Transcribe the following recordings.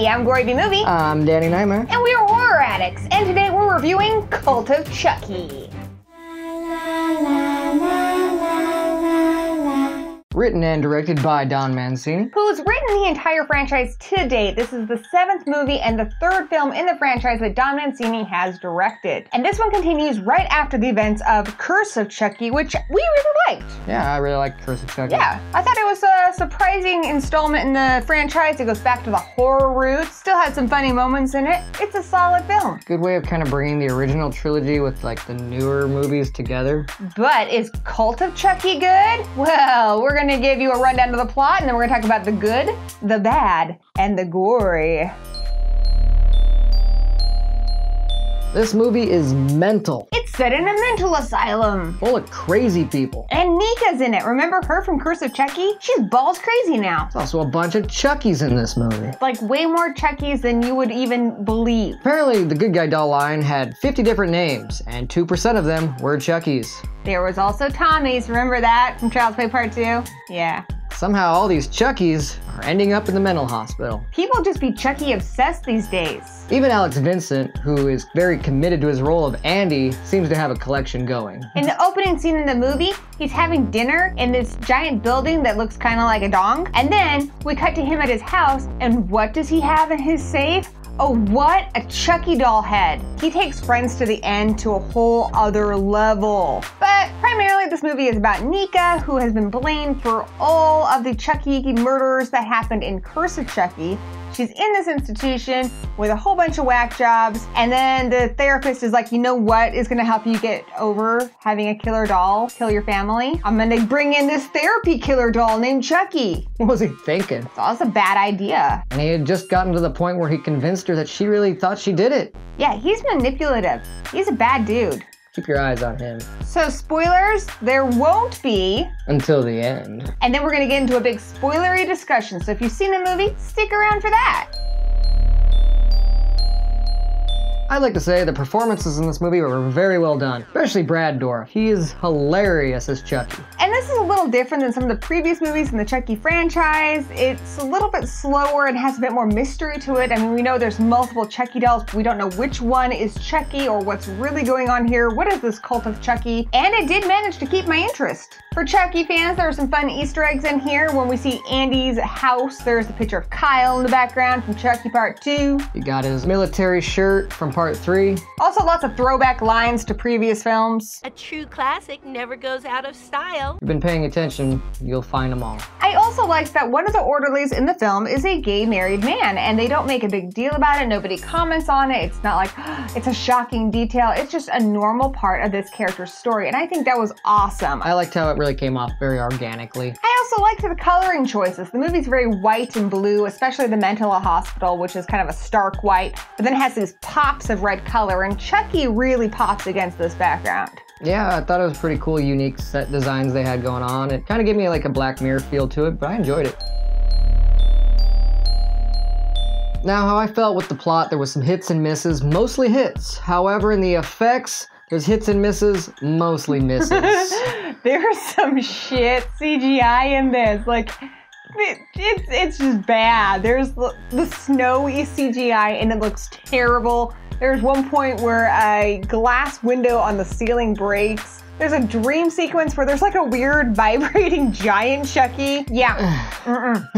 Hey, I'm Gory Movie. I'm Danny Knightmare. And we're horror addicts. And today we're reviewing Cult of Chucky. Written and directed by Don Mancini, who's written the entire franchise to date. This is the 7th movie and the 3rd film in the franchise that Don Mancini has directed. And this one continues right after the events of Curse of Chucky, which we really liked. Yeah, I really liked Curse of Chucky. Yeah, I thought it was a surprising installment in the franchise. It goes back to the horror roots, still had some funny moments in it. It's a solid film. Good way of kind of bringing the original trilogy with like the newer movies together. But is Cult of Chucky good? Well, we're gonna give you a rundown of the plot, and then we're gonna talk about the good, the bad, and the gory. This movie is mental. It's set in a mental asylum. Full of crazy people. And Nica's in it. Remember her from Curse of Chucky? She's balls crazy now. There's also a bunch of Chuckies in this movie. Like way more Chuckies than you would even believe. Apparently, the good guy doll line had 50 different names, and 2% of them were Chuckies. There was also Tommy's. Remember that from Child's Play Part 2? Yeah. Somehow all these Chuckies are ending up in the mental hospital. People just be Chucky obsessed these days. Even Alex Vincent, who is very committed to his role of Andy, seems to have a collection going. In the opening scene in the movie, he's having dinner in this giant building that looks kind of like a dong. And then we cut to him at his house, and what does he have in his safe? Oh, what? A Chucky doll head. He takes Friends to the End to a whole other level. But primarily this movie is about Nica, who has been blamed for all of the Chucky murders that happened in Curse of Chucky. She's in this institution with a whole bunch of whack jobs, and then the therapist is like, you know what is gonna help you get over having a killer doll kill your family? I'm gonna bring in this therapy killer doll named Chucky. What was he thinking? So that's a bad idea. And he had just gotten to the point where he convinced her that she really thought she did it. Yeah, he's manipulative. He's a bad dude. Keep your eyes on him. So spoilers, there won't be. Until the end. And then we're gonna get into a big spoilery discussion. So if you've seen the movie, stick around for that. I'd like to say the performances in this movie were very well done, especially Brad Dourif. He is hilarious as Chucky. And this is a little different than some of the previous movies in the Chucky franchise. It's a little bit slower and has a bit more mystery to it. I mean, we know there's multiple Chucky dolls, but we don't know which one is Chucky or what's really going on here. What is this Cult of Chucky? And it did manage to keep my interest. For Chucky fans, there are some fun Easter eggs in here. When we see Andy's house, there's a picture of Kyle in the background from Chucky Part 2. He got his military shirt from Part 3. Also lots of throwback lines to previous films. A true classic never goes out of style. If you've been paying attention, you'll find them all. I also like that one of the orderlies in the film is a gay married man, and they don't make a big deal about it. Nobody comments on it. It's not like, it's a shocking detail. It's just a normal part of this character's story, and I think that was awesome. I liked how it really came off very organically. I also liked the coloring choices. The movie's very white and blue, especially the mental hospital, which is kind of a stark white, but then it has these pops of red color, and Chucky really pops against this background. Yeah, I thought it was pretty cool, unique set designs they had going on. It kind of gave me like a Black Mirror feel to it, but I enjoyed it. Now, how I felt with the plot, there was some hits and misses, mostly hits. However, in the effects, there's hits and misses, mostly misses. There's some shit CGI in this. Like, it's just bad. There's the snowy CGI and it looks terrible. There's one point where a glass window on the ceiling breaks. There's a dream sequence where there's like a weird vibrating giant Chucky. Yeah,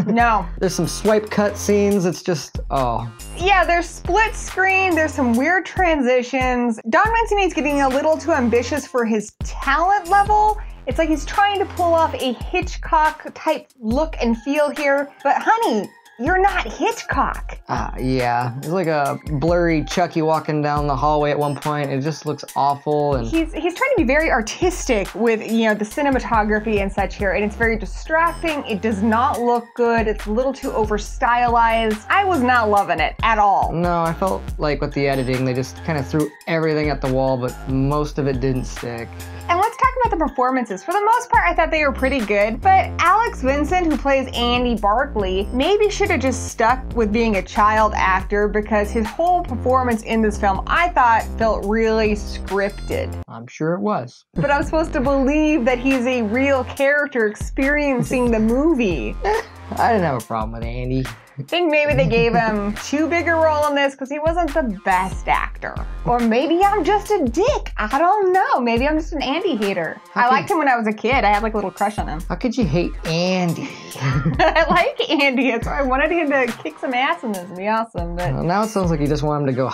no. There's some swipe cut scenes, it's just, oh. Yeah, there's split screen, there's some weird transitions. Don Mancini's getting a little too ambitious for his talent level. It's like he's trying to pull off a Hitchcock type look and feel here, but honey, you're not Hitchcock. Yeah. It's like a blurry Chucky walking down the hallway at one point. It just looks awful. And he's trying to be very artistic with, you know, the cinematography and such here, and it's very distracting. It does not look good. It's a little too over stylized. I was not loving it at all. No, I felt like with the editing, they just kind of threw everything at the wall, but most of it didn't stick. And let's talk about the performances. For the most part, I thought they were pretty good, but Alex Vincent, who plays Andy Barclay, maybe should have just stuck with being a child actor because his whole performance in this film, I thought, felt really scripted. I'm sure it was. But I'm supposed to believe that he's a real character experiencing the movie. I didn't have a problem with Andy. I think maybe they gave him too big a role in this because he wasn't the best actor. Or maybe I'm just a dick. I don't know. Maybe I'm just an Andy hater. I liked him when I was a kid. I had like a little crush on him. How could you hate Andy? I like Andy. That's why I wanted him to kick some ass in this and be awesome. But well, now it sounds like you just want him to go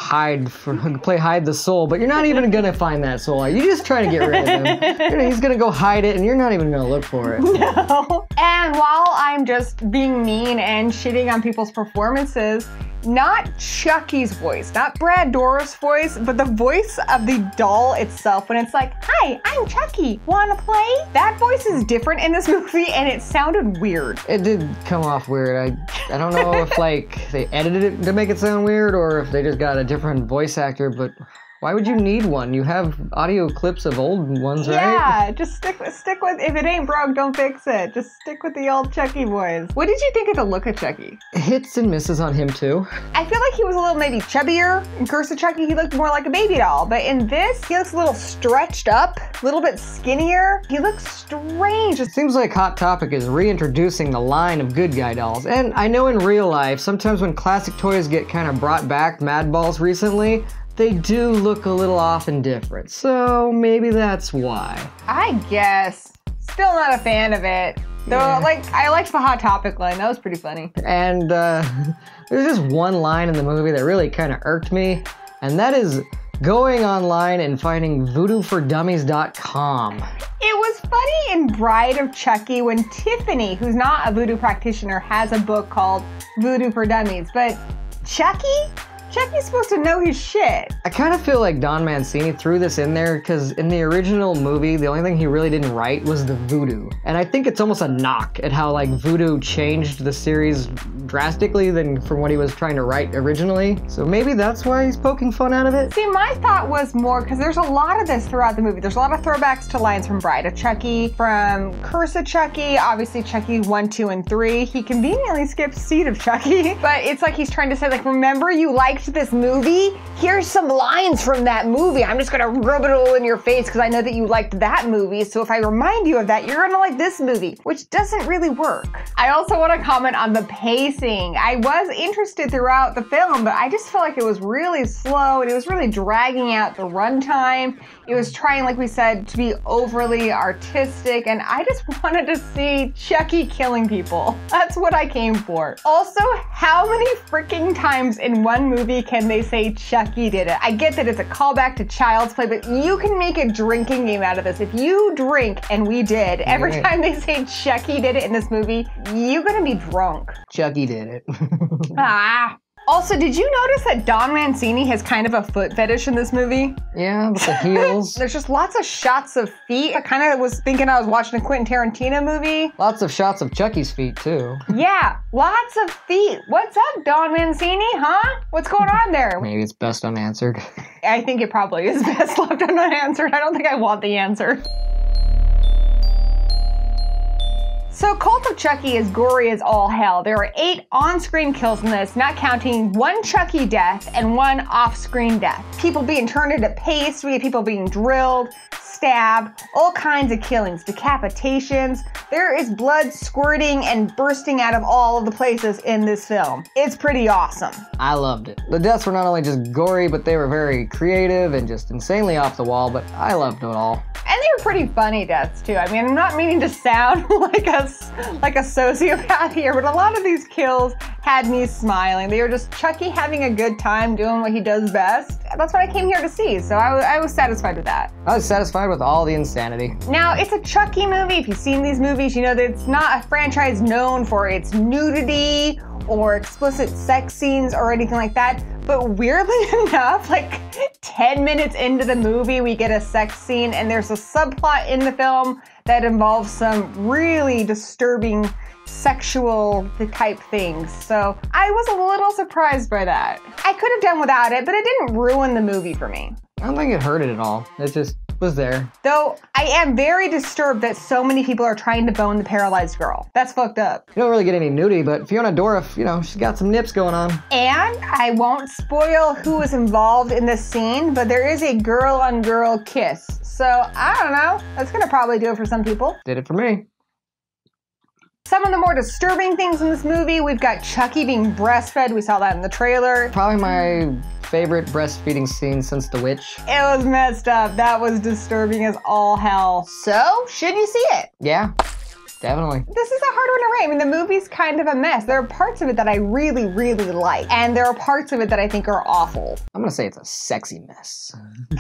play hide the soul, but you're not even going to find that soul. You're just trying to get rid of him. He's going to go hide it and you're not even going to look for it. No. And while I'm just being mean and shitting on people's performances, not Chucky's voice, not Brad Dourif's voice, but the voice of the doll itself when it's like, "Hi, I'm Chucky, wanna play?" That voice is different in this movie and it sounded weird. It did come off weird. I don't know if like they edited it to make it sound weird or if they just got a different voice actor, but why would you need one? You have audio clips of old ones, right? Yeah, just stick with, if it ain't broke, don't fix it. Just stick with the old Chucky voice. What did you think of the look of Chucky? Hits and misses on him too. I feel like he was a little maybe chubbier. In Curse of Chucky, he looked more like a baby doll. But in this, he looks a little stretched up, a little bit skinnier. He looks strange. It seems like Hot Topic is reintroducing the line of good guy dolls. And I know in real life, sometimes when classic toys get kind of brought back, Mad Balls recently, they do look a little off and different, so maybe that's why. I guess. Still not a fan of it. Though, I liked the Hot Topic line. That was pretty funny. And there's just one line in the movie that really kind of irked me, and that is going online and finding voodooForDummies.com. It was funny in Bride of Chucky when Tiffany, who's not a voodoo practitioner, has a book called Voodoo for Dummies, but Chucky's supposed to know his shit. I kind of feel like Don Mancini threw this in there because in the original movie, the only thing he really didn't write was the voodoo. And I think it's almost a knock at how like voodoo changed the series drastically from what he was trying to write originally. So maybe that's why he's poking fun out of it. See, my thought was more, because there's a lot of this throughout the movie. There's a lot of throwbacks to lines from Bride of Chucky, from Curse of Chucky, obviously Chucky 1, 2, and 3. He conveniently skips Seed of Chucky. But it's like he's trying to say, like, remember you liked this movie? Here's some lines from that movie. I'm just gonna rub it all in your face because I know that you liked that movie. So if I remind you of that, you're gonna like this movie, which doesn't really work. I also want to comment on the pacing. I was interested throughout the film, but I just felt like it was really slow and it was really dragging out the runtime. It was trying, like we said, to be overly artistic, and I just wanted to see Chucky killing people. That's what I came for. Also, how many freaking times in one movie can they say Chucky did it? I get that it's a callback to Child's Play, but you can make a drinking game out of this. If you drink, and we did, every time they say Chucky did it in this movie, you're gonna be drunk. Chucky did it. Also, did you notice that Don Mancini has kind of a foot fetish in this movie? Yeah, with the heels. There's just lots of shots of feet. I kind of was thinking I was watching a Quentin Tarantino movie. Lots of shots of Chucky's feet, too. Yeah, lots of feet. What's up, Don Mancini, huh? What's going on there? Maybe it's best unanswered. I think it probably is best left unanswered. I don't think I want the answer. So Cult of Chucky is gory as all hell. There are 8 on-screen kills in this, not counting 1 Chucky death and 1 off-screen death. People being turned into paste, we have people being drilled, stabbed, all kinds of killings, decapitations. There is blood squirting and bursting out of all of the places in this film. It's pretty awesome. I loved it. The deaths were not only just gory, but they were very creative and just insanely off the wall, but I loved it all. And they were pretty funny deaths too. I mean, I'm not meaning to sound like a sociopath here, but a lot of these kills had me smiling. They were just Chucky having a good time doing what he does best. That's what I came here to see, so I was satisfied with that. I was satisfied with all the insanity. Now, it's a Chucky movie. If you've seen these movies, you know that it's not a franchise known for its nudity or explicit sex scenes or anything like that. But weirdly enough, like 10 minutes into the movie, we get a sex scene, and there's a subplot in the film that involves some really disturbing sexual type things. So I was a little surprised by that. I could have done without it, but it didn't ruin the movie for me. I don't think it hurt it at all. It just was there. Though I am very disturbed that so many people are trying to bone the paralyzed girl. That's fucked up. You don't really get any nudity, but Fiona Dourif, you know, she's got some nips going on. And I won't spoil who is involved in this scene, but there is a girl-on-girl kiss. So I don't know. That's gonna probably do it for some people. Did it for me. Some of the more disturbing things in this movie, we've got Chucky being breastfed. We saw that in the trailer. Probably my favorite breastfeeding scene since The Witch. It was messed up. That was disturbing as all hell. So, should you see it? Yeah. Definitely. This is a hard one to rate. I mean, the movie's kind of a mess. There are parts of it that I really, really like, and there are parts of it that I think are awful. I'm gonna say it's a sexy mess.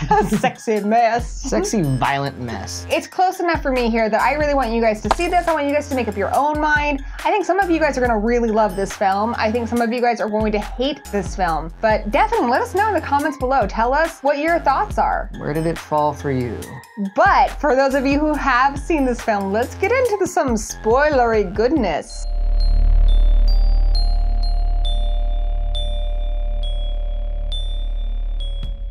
A sexy mess. Sexy, violent mess. It's close enough for me here that I really want you guys to see this. I want you guys to make up your own mind. I think some of you guys are gonna really love this film. I think some of you guys are going to hate this film. But definitely let us know in the comments below. Tell us what your thoughts are. Where did it fall for you? But for those of you who have seen this film, let's get into some spoilery goodness.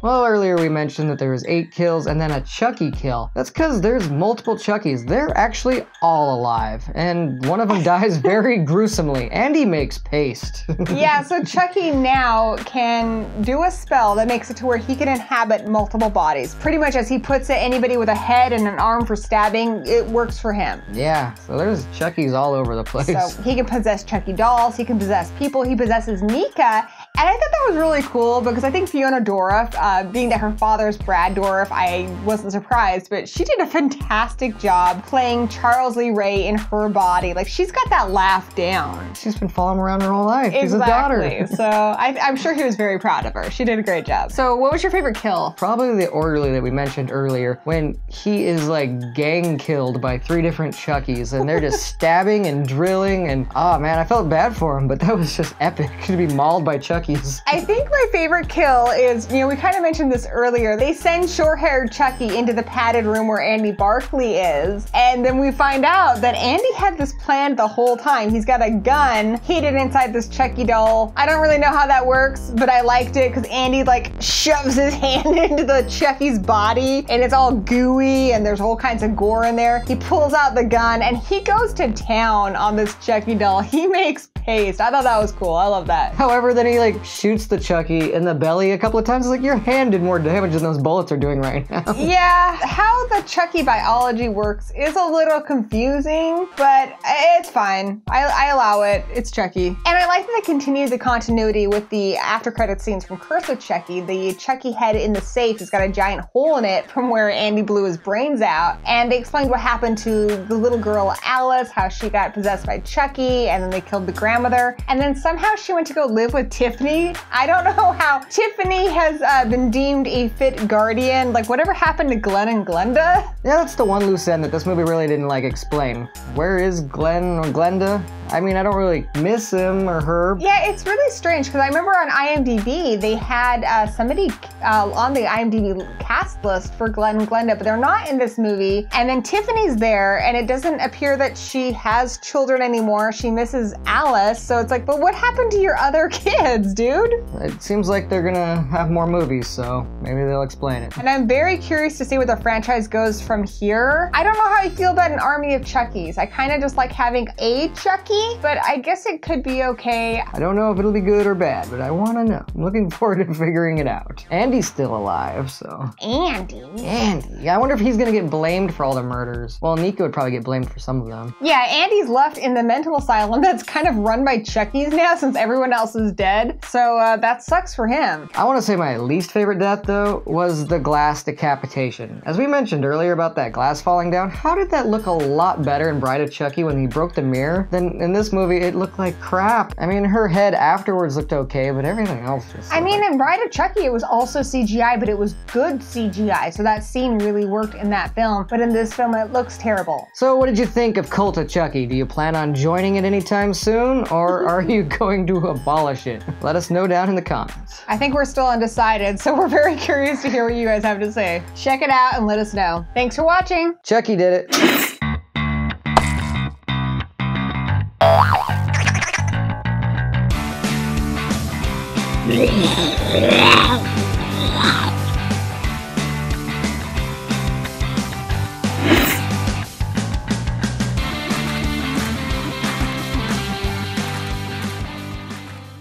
Well, earlier we mentioned that there was 8 kills and then a Chucky kill. That's because there's multiple Chuckies. They're actually all alive, and one of them dies very gruesomely, and he makes paste. Yeah, so Chucky now can do a spell that makes it to where he can inhabit multiple bodies. Pretty much as he puts it, anybody with a head and an arm for stabbing, it works for him. Yeah, so there's Chuckies all over the place. So he can possess Chucky dolls, he can possess people, he possesses Nica, and I thought that was really cool because I think Fiona Dourif, being that her father's Brad Dourif, I wasn't surprised, but she did a fantastic job playing Charles Lee Ray in her body. Like, she's got that laugh down. She's been following him around her whole life. Exactly. She's a daughter. So I'm sure he was very proud of her. She did a great job. So what was your favorite kill? Probably the orderly that we mentioned earlier, when he is like gang killed by 3 different Chuckies, and they're just stabbing and drilling, and oh man, I felt bad for him, but that was just epic to be mauled by Chuckies. I think my favorite kill is, you know, we kind of mentioned this earlier. They send short-haired Chucky into the padded room where Andy Barclay is, and then we find out that Andy had this planned the whole time. He's got a gun hidden inside this Chucky doll. I don't really know how that works, but I liked it because Andy like shoves his hand into the Chucky's body, and it's all gooey, and there's all kinds of gore in there. He pulls out the gun, and he goes to town on this Chucky doll. He makes paste. I thought that was cool. I love that. However, then he like shoots the Chucky in the belly a couple of times. It's like, your hand did more damage than those bullets are doing right now. Yeah, how the Chucky biology works is a little confusing, but it's fine. I allow it. It's Chucky. And I like that they continued the continuity with the after credit scenes from Curse of Chucky. The Chucky head in the safe has got a giant hole in it from where Andy blew his brains out. And they explained what happened to the little girl Alice, how she got possessed by Chucky, and then they killed the grandmother. And then somehow she went to go live with Tiffany. I don't know how Tiffany has been deemed a fit guardian. Like, whatever happened to Glenn and Glenda? Yeah, that's the one loose end that this movie really didn't like explain. Where is Glenn or Glenda? I mean, I don't really miss him or her. Yeah, it's really strange because I remember on IMDb they had somebody on the IMDb cast list for Glenn and Glenda, but they're not in this movie. And then Tiffany's there, and it doesn't appear that she has children anymore. She misses Alice, so it's like, but what happened to your other kids, dude? It seems like they're gonna have more movies, so maybe they'll explain it. And I'm very curious to see where the franchise goes from here. I don't know how I feel about an army of Chuckies. I kind of just like having a Chucky, but I guess it could be okay. I don't know if it'll be good or bad, but I want to know. I'm looking forward to figuring it out. Andy's still alive, so. Andy? Andy. I wonder if he's gonna get blamed for all the murders. Well, Nica would probably get blamed for some of them. Yeah, Andy's left in the mental asylum that's kind of run by Chuckies now since everyone else is dead. So that sucks for him. I want to say my least favorite death, though, was the glass decapitation. As we mentioned earlier about that glass falling down, how did that look a lot better in Bride of Chucky when he broke the mirror than in this movie? It looked like crap. I mean, her head afterwards looked okay, but everything else just... I mean, in Bride of Chucky, it was also CGI, but it was good CGI, so that scene really worked in that film. But in this film, it looks terrible. So what did you think of Cult of Chucky? Do you plan on joining it anytime soon, or are you going to abolish it? Let us know down in the comments. I think we're still undecided, so we're very curious to hear what you guys have to say. Check it out and let us know. Thanks for watching. Chucky did it.